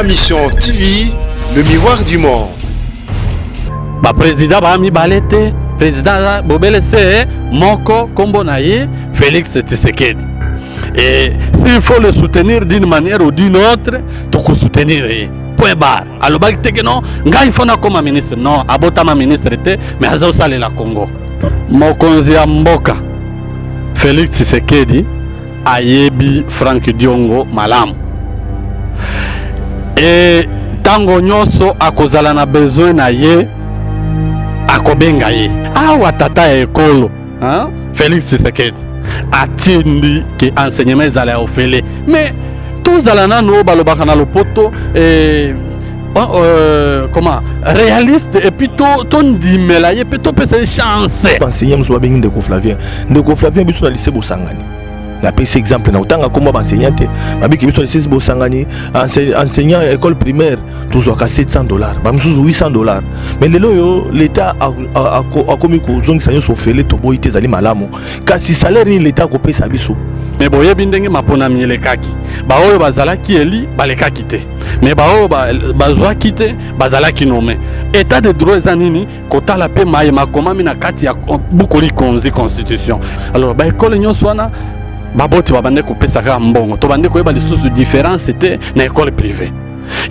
Ma mission TV, le miroir du monde. Ba président ba mi balete, président Bobele c'est Moko Kombonaye, Félix Tshisekedi. Et s'il faut le soutenir d'une manière ou d'une autre, tu peux soutenir. Point barre. Alors bah que non, il faut comme ministre. Non, abota ma ministre était, mais azo sale la Congo. Mokonzi Mboka, Félix Tshisekedi, ayebi Frank Diongo malamu. Et tango nyonso akozala na besoin na ye akobenga ye. Awa tata ekolo, hein? Félix Tshisekedi atindi que enseignement ezala ofele. Mais tous alana no balobaka na lopoto comment réaliste et puis ton dimela ye peut pesa chance. Enseigner mso babengi Ndeko Flavien. Ndeko Flavien biso na lycée Bosangani. La pese exemple na utanga komba enseignante babiki biso lycée Bosangani enseignant école primaire toujours à $700 ba msuzu $800 mais lelo yo l'état a komi ko zongisa nyo sofele to boyite zali malamu kasi salaire ni l'état ko pesa biso. Mais boye bindenge mapona miele kaki ba oyo bazala ki eli balekaki te mais ba oyo bazwa kite bazala ki nome état de droit zanini kotala pe maye makomami na kati ya bukoli konzi constitution. Alors ba école nyonso wana baboti babande kopesa ka mbongo to bande koyeba lisusu différence c'était na école privée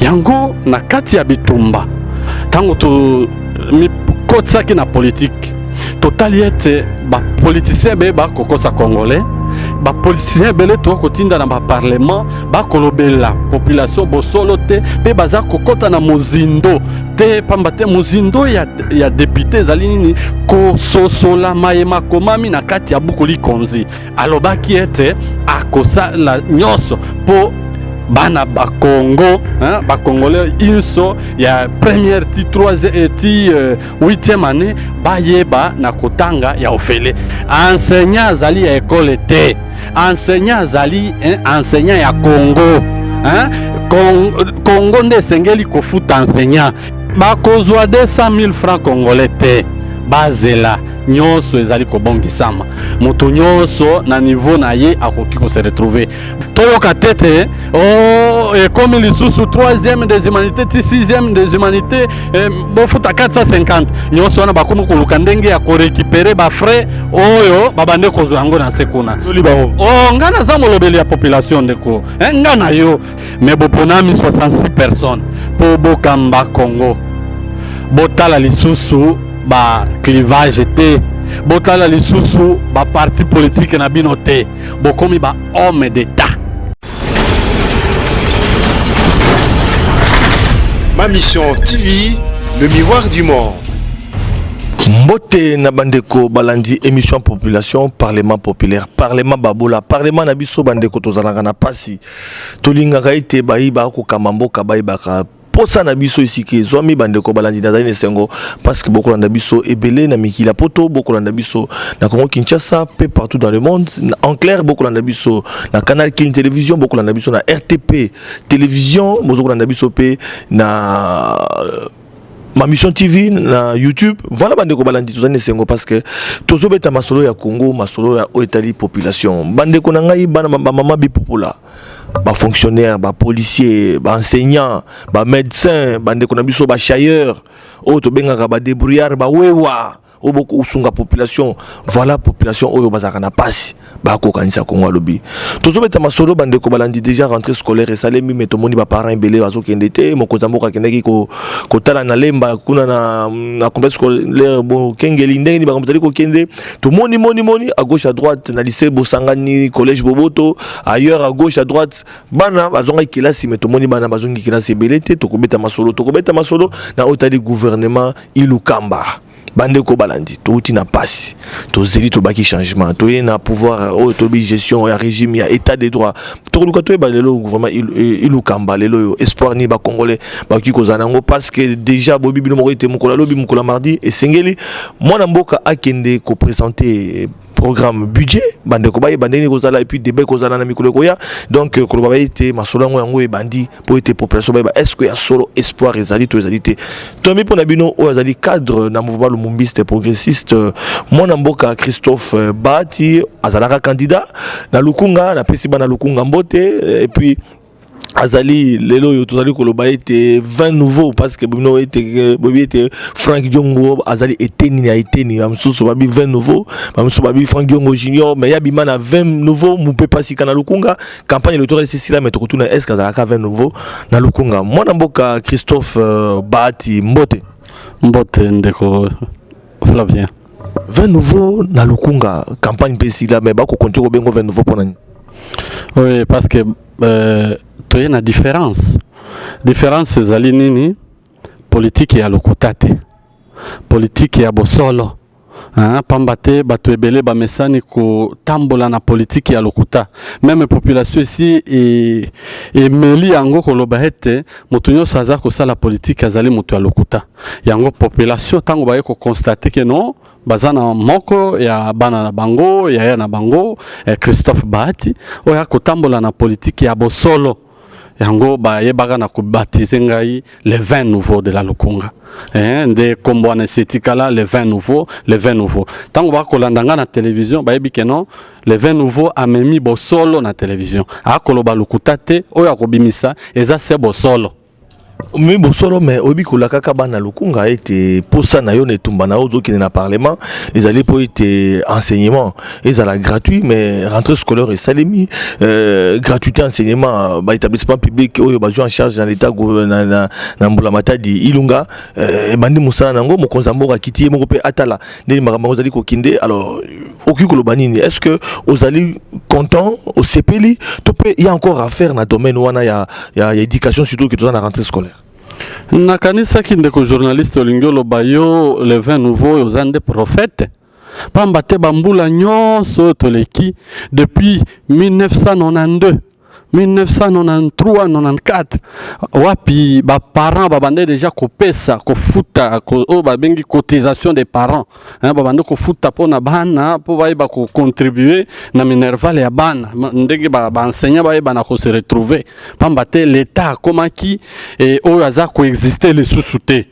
yango na kati ya bitumba tango to mi kotsaki na politique totali ete ba politicien be ba kokosa congolais ba politicien belé to kotinda na ba parlement ba kolobela population bosolo te pe baza kokota na mozindo te pamba te mozindo ya député zalini ko sosola mayema komami na kati ya bukoli konzi alobaki ete akosa la nyonso po bana ba Congo hein ba congolais inso ya première ti 3e ti 8e année ba yeba na kotanga ya ofele enseignant zali ya école te enseignant zali enseignant ya Congo hein Congo nde sengeli ko futa enseignant ba kozwa 200,000 francs congolais te bazela nyonso ezali kobongisama moto nyonso na niveau na ye akoki ko se retrouver toyoka tete comme lisusu 3e des humanités 6e des humanités bofuta 450 nyonso wana bakomi koluka ndenge ya ko récupérer ba frais oyo babande kozwa yango na sekuna ngana za molobeli ya population ndeko ngana yo mais boponami 66 personnes po bokamba Congo botala lisusu ba clivage te botala lisusu ba parti politique na bino te bokomi ba homme d'état. Ma mission TV, le miroir du monde. Mbote na bandeko balandi émission population parlement populaire parlement babola parlement na biso bandeko tozalanga na pasi tolinga kaite bayiba ko kamamboka bayiba ka posa na biso ici ke zomi bandeko balandi na zane sengo parce que beaucoup landa biso ebele na mikila poto beaucoup landa biso na Congo Kinshasa peu partout dans le monde en clair beaucoup landa biso na canal King télévision beaucoup landa biso na RTP télévision beaucoup landa biso pe na Ma mission TV na YouTube voilà bandeko balandi tozane sengo parce que tozobeta masolo ya Congo masolo ya Oetali population bandeko na ngai bana mama bipopula ba fonctionnaire ba policier ba enseignant ba médecin bandeko na biso ba chailleur o to bengaka ba débrouillard ba wewa o beaucoup usunga population voilà population oyo bazaka na pasi ba ko kanisa Congo lobi tozobeta masolo bandeko balandi déjà rentrée scolaire et salemi mais to moni ba parents belé bazo kendete moko zamboka kendeki ko tala na lemba kuna na complexe scolaire bo kengeli ndenge ni ba komtali ko kende to moni à gauche à droite na lycée Bosangani collège Boboto ailleurs à gauche à droite bana bazonga kilasi mais to moni bana bazongi kilasi belé te to kobeta masolo na otali gouvernement Ilukamba bandeko balandi touti na pasi to zeli to baki changement to na pouvoir o to bi gestion ya régime ya état de droit to luka to balelo gouvernement Ilukamba lelo espoir ni ba congolais ba ki kozana ngo parce que déjà bobi bino mo ite mukola lobi mukola mardi et sengeli mwana mboka akende ko présenter programme budget bandeko baye bandeni kozala et puis débat kozala na mikolo koya donc ko ba été masolo ngo yango e bandi po été population ba est-ce que ya solo espoir ezali to ezali te to mi pona bino o ezali cadre na mouvement lumumbiste progressiste mwana mboka Christophe Bati azalaka candidat na Lukunga na pesi bana Lukunga mbote et puis azali lelo yo tozali koloba ete 20 nouveaux parce que bino ete Frank Diongo azali eteni na eteni bamsusu babi 20 nouveaux bamsusu babi Frank Diongo junior mais ya bima na 20 nouveaux mupe pasika na Lukunga campagne électorale Cécilia mais tokutuna est-ce que azalaka 20 nouveaux na Lukunga mwana mboka Christophe Bahati Mbote ndeko Flavien 20 nouveaux na Lukunga campagne Cécilia mais bako konti ko bengo 20 nouveaux pour nani. Oui parce que tu as une différence ezali nini politique ya lokuta te politique ya bosolo pamba te bato ebele bamesani kotambola na politique ya lokuta même population ici emeli yango koloba ete moto nyonso aza kosala politique azali moto ya lokuta yango population ntango baye kokonstate ke non baza na moko ya bana na bango ya na bango Christophe Bahati oyo akotambola na politique ya bosolo yango bayebaka na kobaptize ngai les 20 nouveaux de la Lukunga nde kombo na setikala les 20 nouveaux tango bakolanda nga na télévision bayebi ke non les 20 nouveaux amemi bosolo na télévision akoloba lokuta te oyo akobimisa eza se bosolo mais bosolo mais obi kolaka ka bana Lukunga ete posa na yo ne tumba na ozo ki na parlement ezali po ete enseignement ezala gratuit mais rentrée scolaire et salemi gratuité enseignement ba établissement public oyo ba en charge dans l'état gouvernement na mbula matadi ilunga bandi musana nango mokonza mboka kiti moko pe atala ndeni makambo ozali ko kinde alors oki koloba nini est-ce que ozali content au CPLI to pe il y a encore à faire na domaine wana ya éducation surtout que tu na rentrée scolaire. Nakanisaki ndeko journaliste olingi oloba yo les 20 nouveaux oza nde prophète pamba te bambula nyonso toleki depuis 1992 1993 94 wapi ba parents babande déjà kopesa kofuta o babengi cotisation des parents babande kofuta pona bana po baye ba ko contribuer na minerval ya bana ndenge ba enseignant baye bana ko se retrouver pamba te l'état komaki o aza ko exister les sous-souté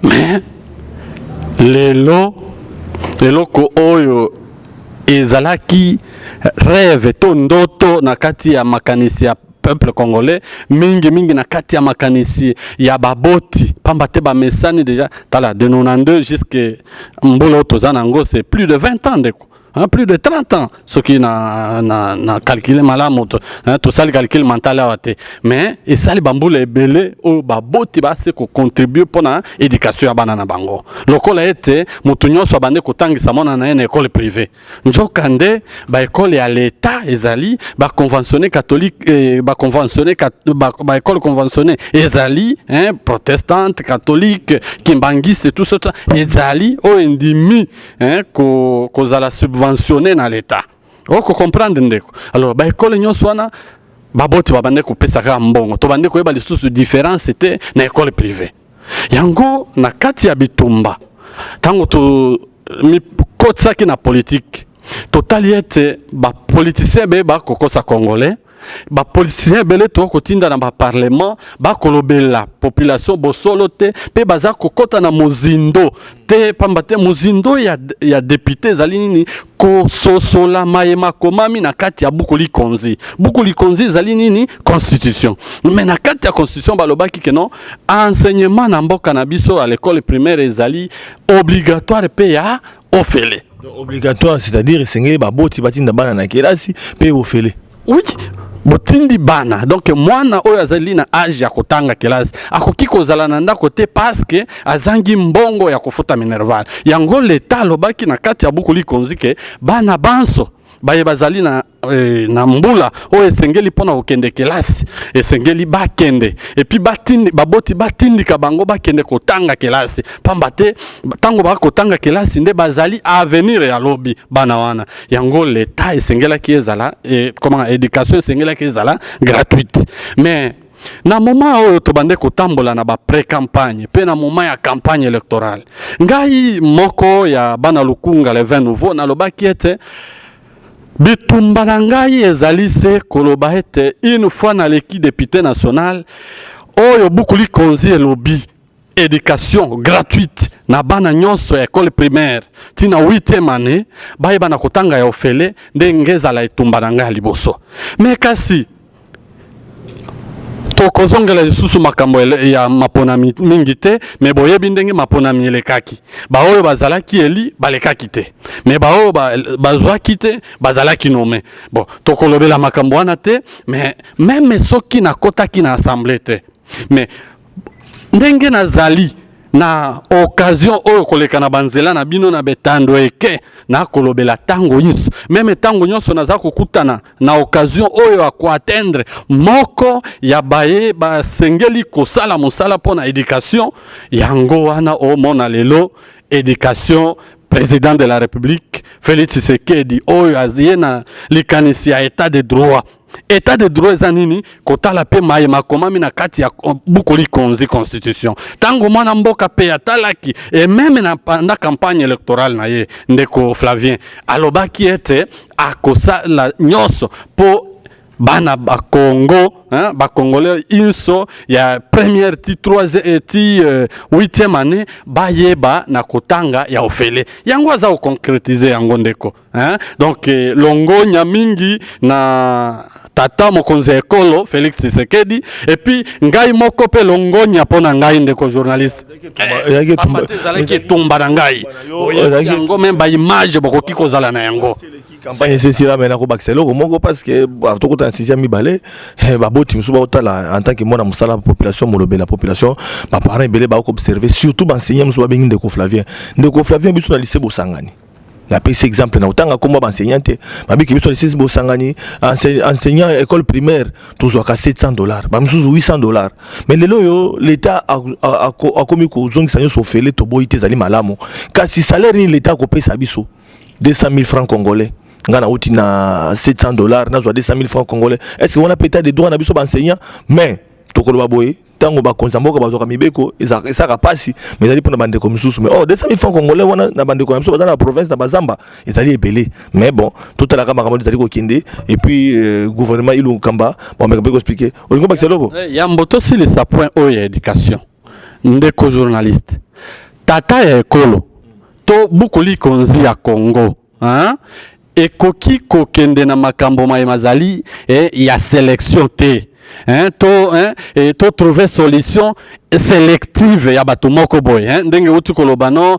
mais lelo ko oyo ezalaki rêve to ndoto na kati ya makanisi ya peuple congolais mingi na kati ya makanisi ya baboti pamba te bamesani déjà tala de 92 jusqu'à mbolo tozanango c'est plus de 20 ans de plus de 30 ans ce qui na calculer malamu to sali calcul mental awate mais et sali bambula ebele o baboti ba se ko contribuer pona éducation ya bana na bango lokola ete mutu nyonso abande kotangisa mona na école privée njokande ba école ya l'état ezali ba conventionné catholique ba conventionné ba école conventionnée ezali protestante catholique kimbangiste tout ça ezali o endimi ko zala subventionné na l'état oko comprendre ndeko alors ba école nyonso wana baboti babande kopesa ka mbongo to bande koyeba lisusu différence était na école privée yango na kati ya bitumba tango to mi kotsaki na politique totali ete ba politicien be ba kokosa congolais ba politicien belé to kotinda na ba parlement ba kolobela population bosolo te pe baza kokota na mozindo te pamba te mozindo ya député zali nini ko sosola mayema komami na kati ya bukuli konzi zali nini constitution mais na kati ya constitution balobaki ke non enseignement na mboka na biso à l'école primaire ezali obligatoire pe ya ofele obligatoire c'est-à-dire sengeli baboti batinda bana na kelasi pe ofele oui botindi bana donc mwana oyo azali na âge ya kotanga kelasi akoki kozala na ndako te parce que azangi mbongo ya kofuta minerval yango l'état lobaki na kati ya bukuli konzi ke bana banso baye bazali na mbula oyo esengeli mpona kokende kelasi esengeli bakende epi baboti batindika bango bakende kotanga kelasi pamba te ntango bakotanga kelasi nde bazali avenir ya lobi bana wana yango l'état esengelaki ezala comment éducation esengelaki ezala gratuite mais na moment oyo tobande kotambola na ba pré-campagne pe na moment ya campagne électorale ngai moko ya bana Lukunga les 20 nouveaux nalobaki ete bitumba na ngai ezali se koloba ete une fois na leki député national oyo bukuli konzi elobi éducation gratuite na bana nyonso ya école primaire tina 8e année bayeba na kotanga ya ofele ndenge ezala etumba na ngai liboso mais kasi tokozongela lisusu makambo ya mapona mingi te me boyebi ndenge maponami elekaki baoyo bazalaki eli balekaki te me baoyo bazwaki te bazalaki nome bon tokolobela makambo wana te me meme soki nakotaki na assemblée te me ndenge nazali na occasion oyo koleka na banzela na bino na betando eke na kolobela tango nyonso meme tango nyonso naza kokutana na occasion oyo akoatteindre moko ya baye basengeli kosala mosala mpona éducation yango wana omona lelo éducation président de la République Félix Tshisekedi oyo azie na likanisi ya état de droit. État de droit zanini kotala pe maye makomami na kati ya bukoli konzi constitution. Tango mwana mboka pe atalaki et même na pendant campagne électorale na ye ndeko Flavien alobaki ete akosa la nyonso po bana ba Congo hein ba congolais inso ya première ti 3e ti 8e année ba yeba na kotanga ya ofele yango za concrétiser yango ndeko hein donc longo nyamingi na tata mokonzi ekolo Félix Tshisekedi et puis ngai moko pe longo nya pona ngai ndeko journaliste zalaki tomba na ngai yango même ba image bokoki kozala na yango campagne c'est là maintenant ko baxelo moko parce que to kota 6e mibale ba boti musuba otala en tant que mona musala population molobe la population ba parents belé ba ko observer surtout ba enseignant musuba bengi ndeko Flavien biso na lycée Bosangani la pese exemple na utanga komba ba enseignante babiki biso lycée Bosangani enseignant école primaire toujours à $700 ba musuzu $800 mais lelo yo l'état a komi ko zongisa nyo fele to boyite zali malamu kasi salaire ni l'état ko pesa biso 200 000 francs congolais ngana uti na $700 na zo 200 000 francs congolais est-ce qu'on a peut-être des droits na biso ba enseignant mais tokolo baboye tango ba konzamboka bazoka mibeko ezaka pasi mais ezali pona bande comme sous mais 200 000 francs congolais wana na bande comme ça na province na bazamba ezali ebelé mais bon tout à la kamera ezali ko kende et puis gouvernement ilu kamba bon mais ko expliquer olingo ba seloko ya mboto si le point o ya éducation ndeko journaliste tata ya ekolo to bukoli konzi ya Congo hein ekoki kokende na makambo mazali ya sélection te hein to trouver solution sélective ya bato moko boy hein ndenge uti kolobano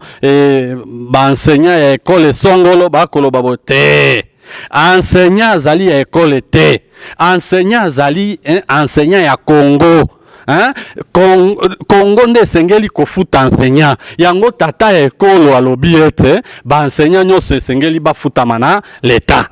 ba enseignant ya école songolo ba koloba bote enseignant zali ya école te enseignant zali enseignant ya Congo hein Congo nde sengeli kofuta enseignant yango tata ya ekolo alobi ete ba enseignant nyonso sengeli bafuta mana l'état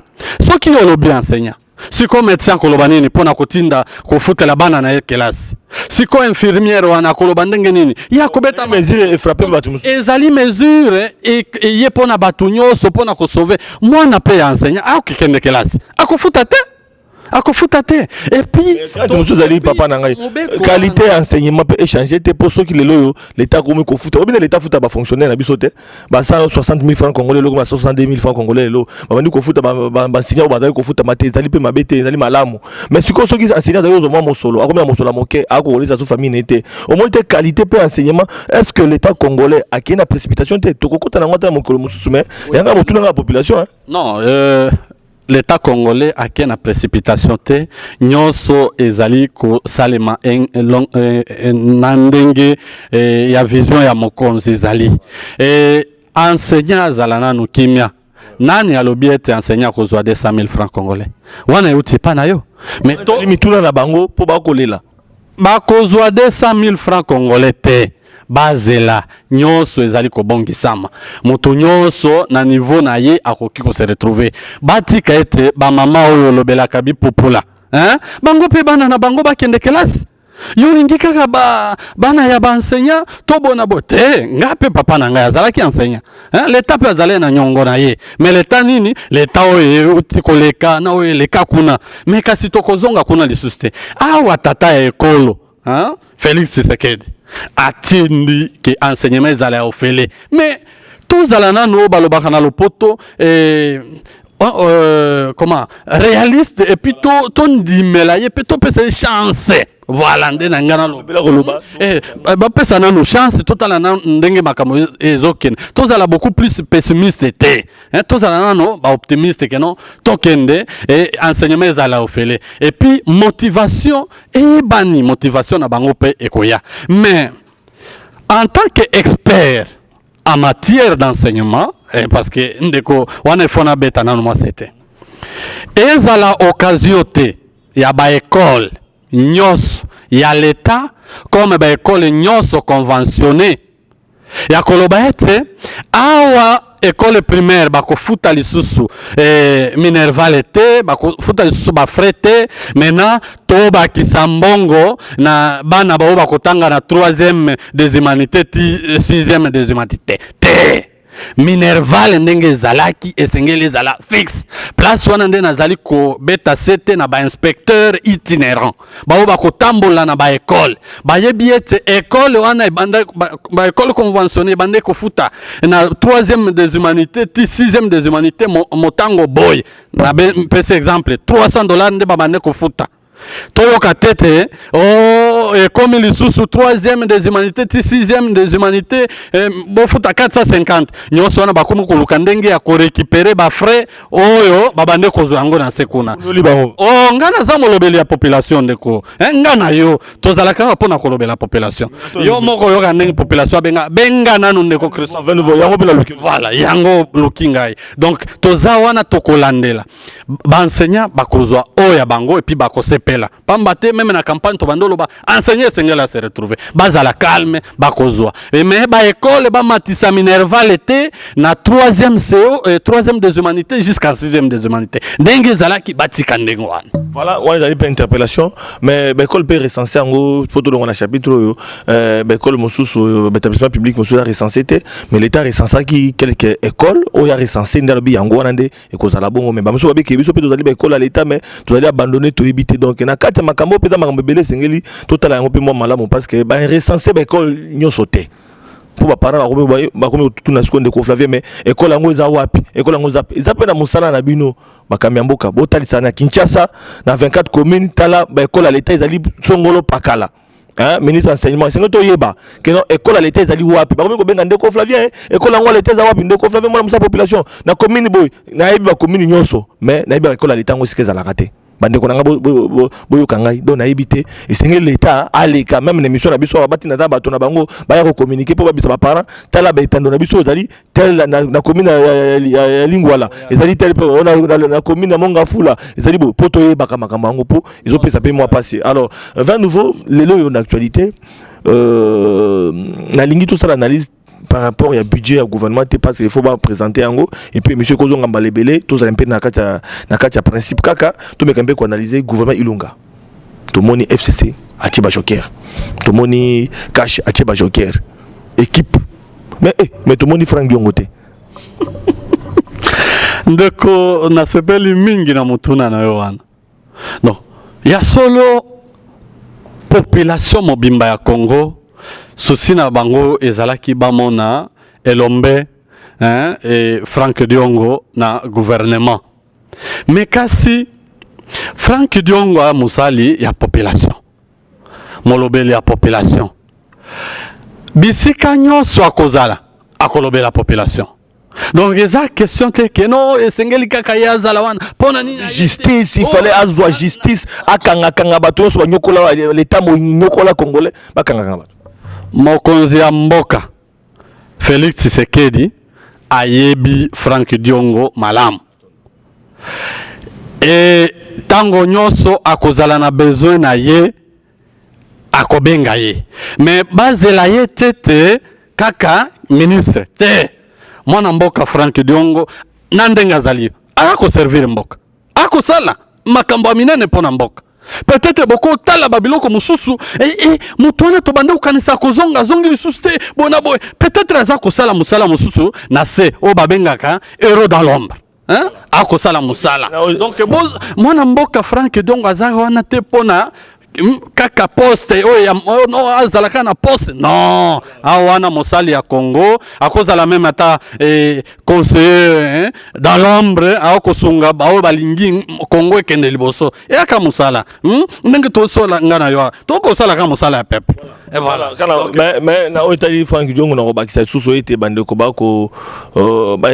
soki olobi enseignant siko médecin koloba nini pona kotinda kofutela bana na kelasi siko infirmière wana koloba ndenge nini ya kobeta mesure frapper batu musu ezali mesure ye pona batu nyonso pona ko sauver mwana pe ya enseignant akikende kelasi akofuta te et puis tout zali papa na ngai qualité enseignement peut échanger te pour ceux qui le loyo l'état komi ko futa obina l'état futa ba fonctionnaire na biso te ba 160 000 francs congolais lo ba 62 000 francs congolais lo ba bandi ko futa ba enseignant ba zali ko futa mate zali pe mabete zali malamu mais siko ceux qui enseignant zali zo mo solo akomi mo solo moke ako lisa so famille nete au moins te qualité peut enseignement est-ce que l'état congolais a qui na précipitation te to kokota na ngota mokolo mususu mais yanga motuna la population hein non l'état congolais a qui na précipitation te nyonso ezali ko salema nandenge ya vision ya mokonzi ezali enseignant azalana no kimia nani alobi ete enseignant kozwa 200 000 francs congolais wana euti pa na yo mais to mituna na bango po bakolela bakozwa 200 000 francs congolais te bazela nyonso ezali kobongisama moto nyonso na niveau na ye akoki ko se retrouver batika ete ba mama oyo lobelaka bipopula hein bango pe bana na bango bakende kelasi yo lingika bana ya ba enseignant to bona bote ngape papa na ngai azalaki enseignant hein l'état pe azale na nyongo na ye mais l'état nini l'état oyo utikoleka na oyo leka kuna mais kasi tokozonga kuna lisuste awa tata ya ekolo hein Félix Tshisekedi atindi ke enseignement ezala ofele mais tous alana no balobaka na lopoto comment réaliste et puis ton dimela et puis to pesa chance voilà ndena ngana lo ba pesa na no chance total na ndenge makamo ezoken tozala beaucoup plus pessimiste te hein tozala na ba optimiste que non tokende et enseignement ezala ofele et puis motivation et bani motivation na bango pe ekoya mais en tant qu'expert en matière d'enseignement, parce que ndeko wana fona beta na moi c'était ezala occasion te ya ba école nyos ya l'état comme ba école nyos conventionné ya koloba ete awa école primaire bakofuta lisusu minerval te bakofuta lisusu bafrais te maintenant tobakisa mbongo na bana bao bakotanga na 3e des humanités ti 6e des humanités te minerval ndenge ezalaki esengeli ezala fixe place wana nde nazali kobeta sete na bainspecteur itinérant bao bakotambola na baekole bayebi ete ekole wana baekole conventionné ebande kofuta na 3e des humanités ti 6e des humanités motango boy na pese exemple $300 nde babande kofuta toyoka tete comme lisusu 3e des humanités ti 6e des humanités bofuta 450 nyonso wana bakomi koluka ndenge ya korécupérer bafrais oyo babande kozwa yango na sekuna nga naza molobeli ya population ndeko nga na yo tozalaka nga mpona kolobela population yo moko oyoka ndenge population benga nanu ndeko Christophe voilà yango luki ngai donc toza wana tokolandela baenseignant bakozwa oyo ya bango et puis bakosepela pamba te même na campagne to bandolo ba enseigner sengela se retrouver bazala calme bakozwa mais ba école ba matisa minerval était na 3e CO 3e des humanités jusqu'à 6e des humanités ndenge zalaki batika ndenge wana voilà on a pas interpellation mais ba école peut recenser ngo photo dans chapitre ba école mosusu établissement public mosusu a recensé mais l'état recensé qui quelques écoles o ya recensé ndalobi yango wana nde ekozala bongo mais ba mosusu ba biso pe tozali ba école à l'état mais tozali abandonner to éviter donc na kati makambo peza makambo belé sengeli total yango pe mo malamu parce que ba recenser ba école nyoso te pour ba parents ba komi tout na seconde ko Flavie mais école yango eza wapi école yango eza pe na musala na bino bakamya mboka botalisa na Kinshasa na 24 communes tala ba école à l'état ezali songolo pakala hein ministre enseignement c'est to yeba que non école à l'état ezali wapi ba komi ko benga ndeko Flavien école yango à l'état eza wapi ndeko Flavien mwana musa population na commune boy na yebi ba commune nyoso mais na yebi ba école à l'état ngo sikeza la raté bande ko nanga boyo kangai donc na yebité et c'est l'état aleka même l'émission na biso abati na bato na bango ba ya ko communiquer pour babisa ba parents tala ba etando na biso zali tel na commune ya Lingwala ezali tel na commune na Mongafula ezali bo poto yebaka makambo yango po ils ont pesa pe moi passé alors 20 nouveau lelo yo actualité na lingi tout ça l'analyse par rapport au budget au gouvernement parce qu'il faut pas présenter en haut et puis monsieur Kozo Ngambalebele tous un peu na katia principe kaka tout me kambe ko analyser gouvernement Ilunga tout moni FCC Atiba Joker tout moni cash Atiba Joker équipe mais tout moni Frank Diongote ndeko na sepeli mingi na mutuna na yo wana non ya solo population mobimba ya Congo souci na bango ezalaki bamona elombe hein et Frank Diongo na gouvernement mais kasi Frank Diongo a musali ya population molobeli ya population bisika nyonso akozala akolobela la population donc eza question que non esengeli kaka yazala wana pona nini justice il fallait azwa justice akanga bato so banyokola l'état mo nyokola congolais bakanga bato mokonzi ya mboka Félix Tshisekedi ayebi Frank Diongo malamu et tango nyonso akozala na besoin na ye akobenga ye mais bazela ye tete kaka ministre te mwana mboka Frank Diongo na ndenge azali akoservir mboka akosala makambo ya minene mpona mboka peut-être boko tala babiloko mususu mutwana to bande ukanisa kozonga zongi lisusu te bona boy peut-être aza kosala musala mususu na se o babengaka héros dans l'ombre hein akosala musala donc mwana mboka Frank Diongo aza wana te pona kaka poste no azalaka na poste non awana mosali ya Congo akozala même ata conseiller dans l'ombre akosunga bao balingi Congo ekende liboso eka mosala ndenge tosola ngana yo tokosala ka mosala ya peuple et voilà mais na otali Franck Diongo na robakisa suso ete bande ko bako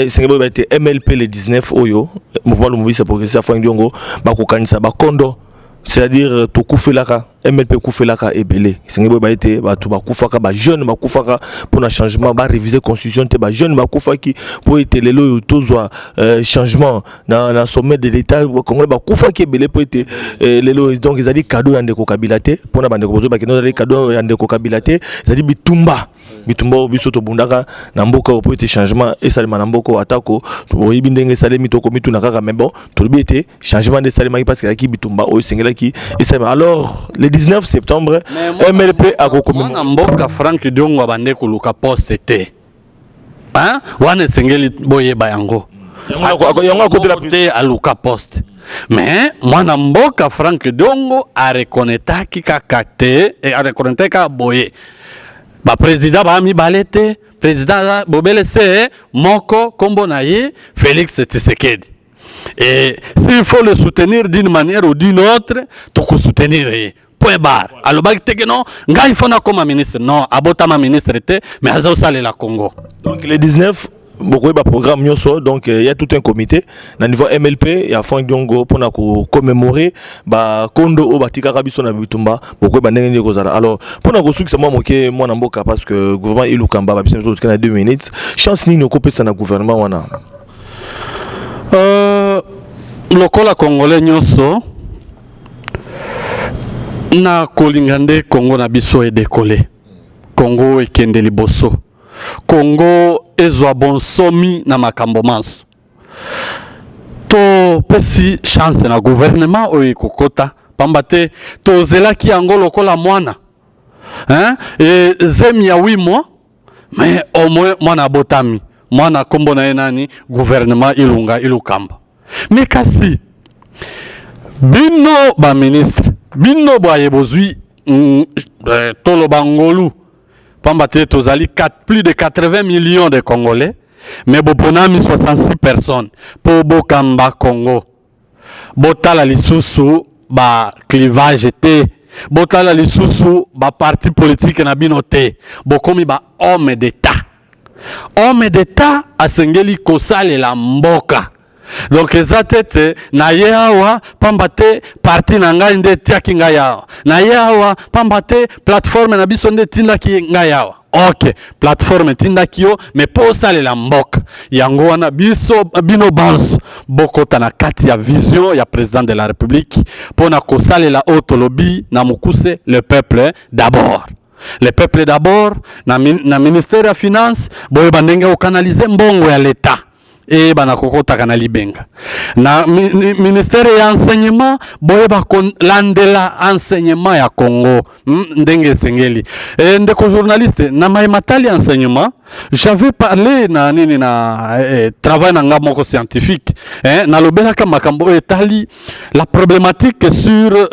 sengebo ba ete MLP le 19 oyo mouvement le mouvement progressiste Franck Diongo bako kanisa bakondo c'est-à-dire to kufelaka MLP kufelaka ebele sengebo ba ete batu bakufaka ba jeune bakufaka pour un changement ba réviser constitution te ba jeune bakufaki pour ete lelo tozwa changement na sommet de l'état congolais bakufaki ebele pour ete lelo donc ils a dit cadeau ya ndeko Kabila te pour na bande ko bozo ba keno za cadeau ya ndeko Kabila te ils a dit bitumba biso to bundaka na mboka pour ete changement et salima na mboka atako to yibindenge salemi to komitu na kaka mais bon to bi ete changement de salima parce que ki bitumba o sengela ki et ça alors le 19 septembre MLP a commémoré na mboka Franck Diongo bande ko luka poste te hein wana sengeli boye bayango yango côté la poste a luka poste mais mwana mboka Franck Diongo a reconnaître ki kakate et a reconnaître ka boye ba président ba mi balete président bobele se moko kombo na ye Félix Tshisekedi et s'il faut le soutenir d'une manière ou d'une autre to ko soutenir point barre alobaki te que non ngai fona comme ministre non abota ma ministre te mais azo sale la Congo donc le 19 beaucoup de programme nyonso donc il y a tout un comité na niveau MLP il y a Franck Diongo pour na commémorer ba kondo o batika kabiso na bitumba beaucoup ba ndenge ko zala alors pour na ko sukisa moi moke moi na mboka parce que gouvernement ilukamba ba biso to na 2 minutes chance ni no kopesa na gouvernement wana lokola congolais nyonso na kolingande Congo na biso e décoller Congo ekende liboso Congo ezwa bonsomi na makambo manso to pesi chance na gouvernement oyo kokota pamba te tozelaki yango lokola mwana et zemi ya 8 mois mais au moins mwana botami mwana kombo na nani gouvernement ilukamba mais kasi bino ba ministre bino boye bozui tolo bangolu pamba te tozali plus de 80 millions de Congolais mais bonami 66 personnes pour bokamba Congo botala lisusu ba clivage te botala lisusu ba parti politique na bino te bokomi ba homme d'État asengeli kosale la mboka donc eza tete na ye awa pamba te parti na ngai nde tiaki ngai awa na ye awa pamba te plateforme na biso nde tindaki ngai awa ok plateforme tindaki yo mais po osalela mboka yango wana biso bino banso bokota na kati ya vision ya président de la république mpona kosalela oyo tolobi na mokuse le peuple d'abord le peuple d'abord na ministère ya finance boyeba ndenge okanalize mbongo ya l'État et banakokota kana libenga na ministère ya enseignement boyeba landela enseignement ya Congo ndenge sengeli et ndeko journaliste na matali enseignement j'avais parlé na nini na travail na nga moko scientifique na lobelaka makambo etali la problématique sur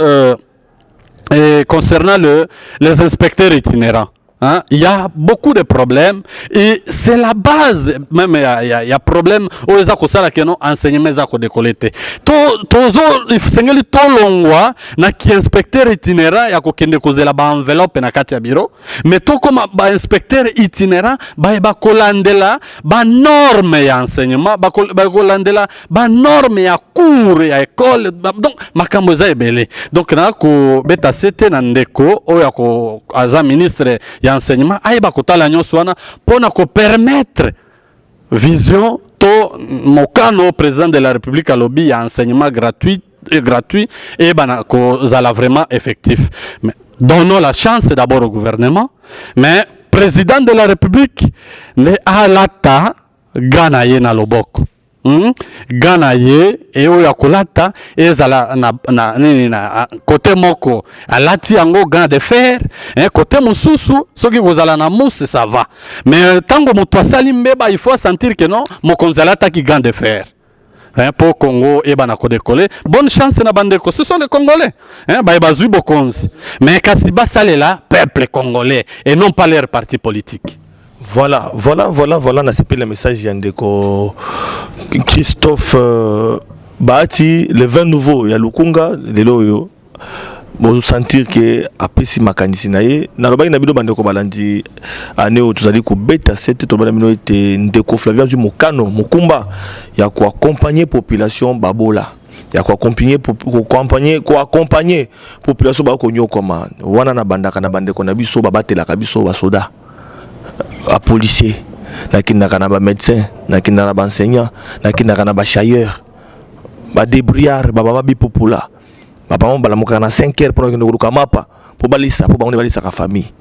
concernant les inspecteurs itinérants. Il y a beaucoup de problèmes et c'est la base même il y a problème aux akosala que non enseignement zako décolleté tozo sengeli tolongwa na ki inspecteur itinérant ya kokende kozela ba enveloppe na kati ya bureau mais to comme ba inspecteur itinérant ba kolandela ba norme ya enseignement ba kolandela ba norme ya cours ya école donc makambo za ebele donc na ko beta sete na ndeko oya ko aza ministre ya enseignement ayeba kotala nyonso wana pona ko permettre vision to mokano président de la République à lobby ya enseignement gratuit et bana ko zala vraiment effectif mais donnons la chance d'abord au gouvernement mais président de la République ne alata gana ye na loboko gana ye e oyo akolata ezala na côté moko alati yango gant de fer côté mosusu soki kozala na mousse ça va mais tango moto asali mbeba il faut sentir que non mokonzi alataki gant de fer hein, pour Congo et banako décoller. Bonne chance na bandeko, ce sont les Congolais. Hein, bazui bokonzi. Mais kasiba salela peuple congolais et non pas leur parti politique. Voilà, n'a pas le message Yandeko Christophe Bahati, le 20 nouveau, il y a Lukunga, Lelo, bon sentir que après si makanisi nae, na loba ina bido bandeko balandi année où tu as dit que beta 7 to bana était ndeko Flavien du Mokano, Mokumba, ya ko accompagner population babola. Ya ko accompagner population ba ko nyokoma. Wana na bandaka na bandeko na biso babatela ka biso ba soda. A policier, nakinaka na ba médecin, nakinaka na ba enseignant, nakinaka na ba chailleur, ba débrouillard, ba baba bipopula. Papa mon balamuka na 5 heures pour que nous mapa pour balisa pour balisa ka famille.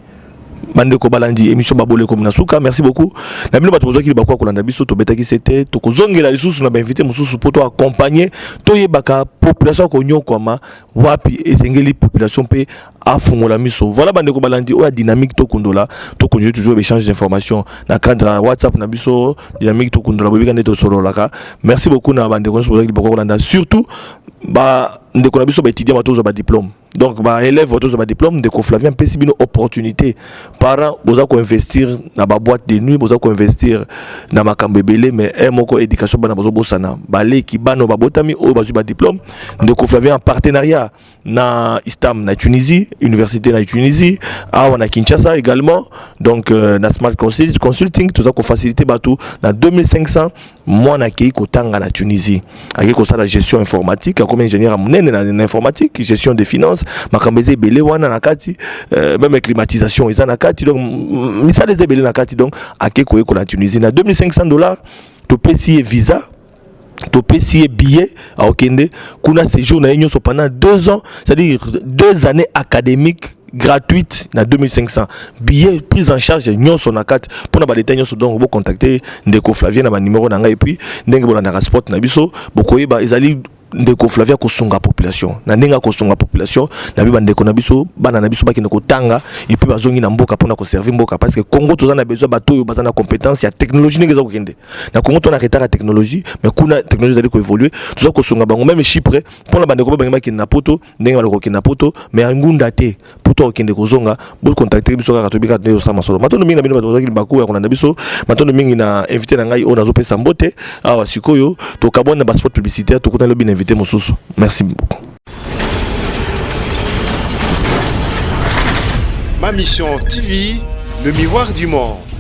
Bande ko balandi émission babole comme nasuka, merci beaucoup. Na bino bato bozoki bakwa kolanda biso to betaki c'était to kozongela lisusu na ba invité mususu pour to accompagner to yebaka population ko nyokoma wapi esengeli population pe afungola miso. Voilà bande ko balandi o dynamique to kondola to konjue toujours échange d'informations na cadre WhatsApp na biso dynamique to kondola bobika neto sololaka. Merci beaucoup na bande ko bozoki bakwa kolanda surtout ba ndeko na biso ba étudiant bato ba diplôme. Donc ba élève bato ba diplôme ndeko Flavien pesi bino opportunité parents boza ko investir na ba boîte de nuit boza ko investir na makambo ebele mais moko éducation bana bozo bosana baleki bano babotami o bazu ba diplôme ndeko Flavien en partenariat na ISTAM na Tunisie université na Tunisie awa na Kinshasa également donc na Smart Consulting tout ça ko faciliter bato na 2500 moi na ki ko tanga na Tunisie aki ko ça la gestion informatique comme ingénieur munene na informatique gestion des finances makambeze belé wana na kati même climatisation ils en a kati donc misala les belé na kati donc aki ko na Tunisie na $2500 to payer visa to payer billet à Okende kuna séjour na union pendant 2 ans c'est-à-dire 2 années académiques gratuite na 2500 billets prise en charge nyonso na kati pona ba détail nyonso donc vous contacter ndeko Flavien na ba numéro na nga et puis ndenge bolanda ka sport na biso bokoyeba ezali ndeko Flavien ko sunga population na ndenga ko sunga population na biba ndeko na biso bana na biso bakine ko tanga et puis bazongi na mboka pona ko servir mboka parce que Congo tozana na besoin bato yo bazana compétence ya technologie ngeza ko kende na Congo tona retard ya technologie mais kuna technologie zali ko évoluer toza ko sunga bango même Chypre pona ba ndeko ba kine na poto ndenga ba ko kine na poto mais ngunda te poto kende ko zonga bo contacter biso ka to bika to sa masolo matondo mingi na bino bato baku ya kolanda biso matondo mingi na invité na ngai ona zo pesa mbote awa sikoyo to kabona ba spot publicitaire to kona lobi invité mususu. Merci beaucoup. Ma mission TV, le miroir du monde.